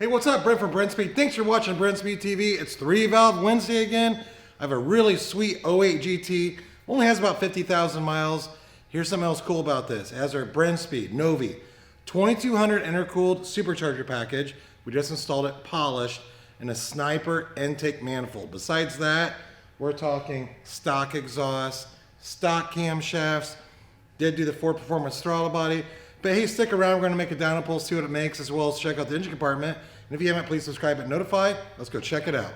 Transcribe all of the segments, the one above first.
Hey, what's up? Brent from BRENSPEED. Thanks for watching BRENSPEED TV. It's 3-valve Wednesday again. I have a really sweet 08 GT. Only has about 50,000 miles. Here's something else cool about this. It has our BRENSPEED NOVI 2200 intercooled supercharger package. We just installed it polished and a sniper intake manifold. Besides that, we're talking stock exhaust, stock camshafts, did do the Ford Performance throttle body. But hey, stick around. We're going to make a down pull, see what it makes, as well as check out the engine compartment. And if you haven't, please subscribe and notify. Let's go check it out.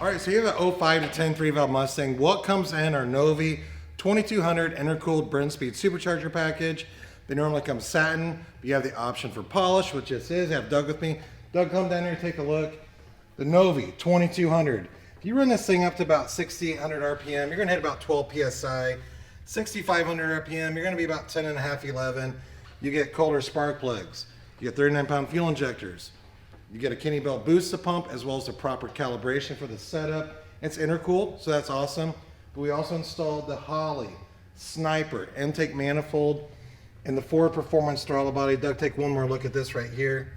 All right, so you have an 05 to 10 3-valve Mustang. What comes in our NOVI 2200 intercooled BRENSPEED supercharger package. They normally come satin, but you have the option for polish, which this is. I have Doug with me. Doug, come down here, take a look. The NOVI 2200. If you run this thing up to about 6,800 RPM, you're gonna hit about 12 PSI. 6,500 RPM, you're gonna be about 10 and a half, 11. You get Kohler spark plugs. You get 39-pound fuel injectors. You get a Kenny Belt booster pump, as well as the proper calibration for the setup. It's intercooled, so that's awesome. But we also installed the Holley Sniper intake manifold and the Ford Performance throttle body. Doug, take one more look at this right here.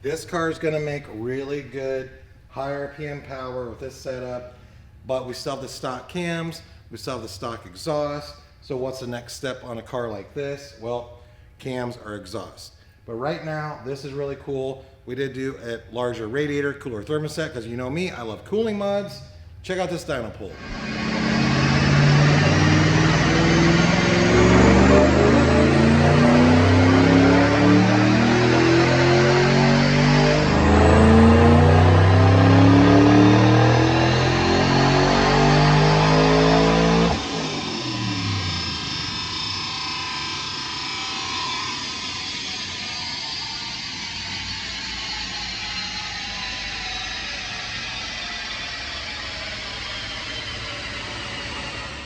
This car is gonna make really good high RPM power with this setup, but we still have the stock cams, we still have the stock exhaust. So what's the next step on a car like this? Well, cams or exhaust. But right now, this is really cool. We did do a larger radiator, cooler thermostat, because you know me, I love cooling mods. Check out this dyno pull.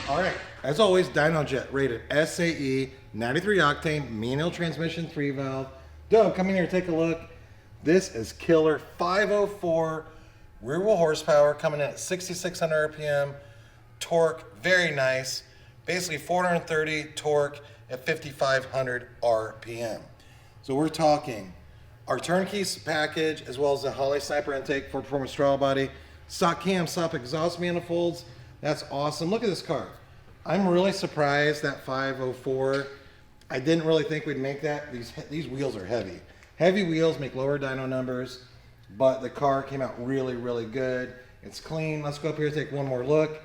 All right, as always, DynoJet rated SAE, 93 octane, manual transmission, 3-valve. Doug, come in here, take a look. This is killer, 504 rear wheel horsepower, coming in at 6,600 RPM, torque, very nice. Basically 430 torque at 5,500 RPM. So we're talking our turnkey package, as well as the Holley Sniper intake for Performance throttle body, stock cam, stock exhaust manifolds. That's awesome. Look at this car. I'm really surprised that 504. I didn't really think we'd make that. These wheels are heavy. Heavy wheels make lower dyno numbers, but the car came out really, really good. It's clean. Let's go up here and take one more look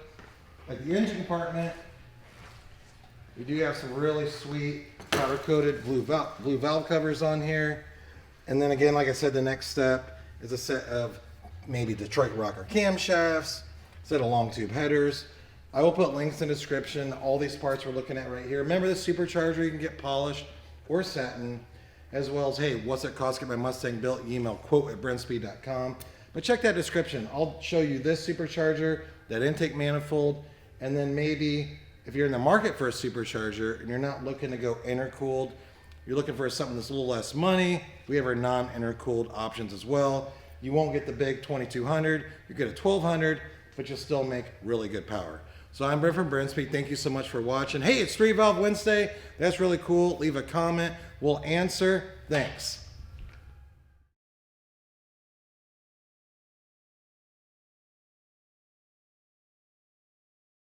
at the engine compartment. We do have some really sweet powder-coated blue valve covers on here. And then again, like I said, the next step is a set of maybe Detroit rocker camshafts, set of long tube headers. I will put links in the description. All these parts we're looking at right here. Remember the supercharger, you can get polished or satin, as well as, hey, what's it cost to get my Mustang built? You email quote@brenspeed.com. But check that description. I'll show you this supercharger, that intake manifold, and then maybe if you're in the market for a supercharger and you're not looking to go intercooled, you're looking for something that's a little less money, we have our non-intercooled options as well. You won't get the big 2200, you get a 1200, but you'll still make really good power. So I'm Brent from BRENSPEED. Thank you so much for watching. Hey, it's 3-valve Wednesday. That's really cool. Leave a comment. We'll answer. Thanks.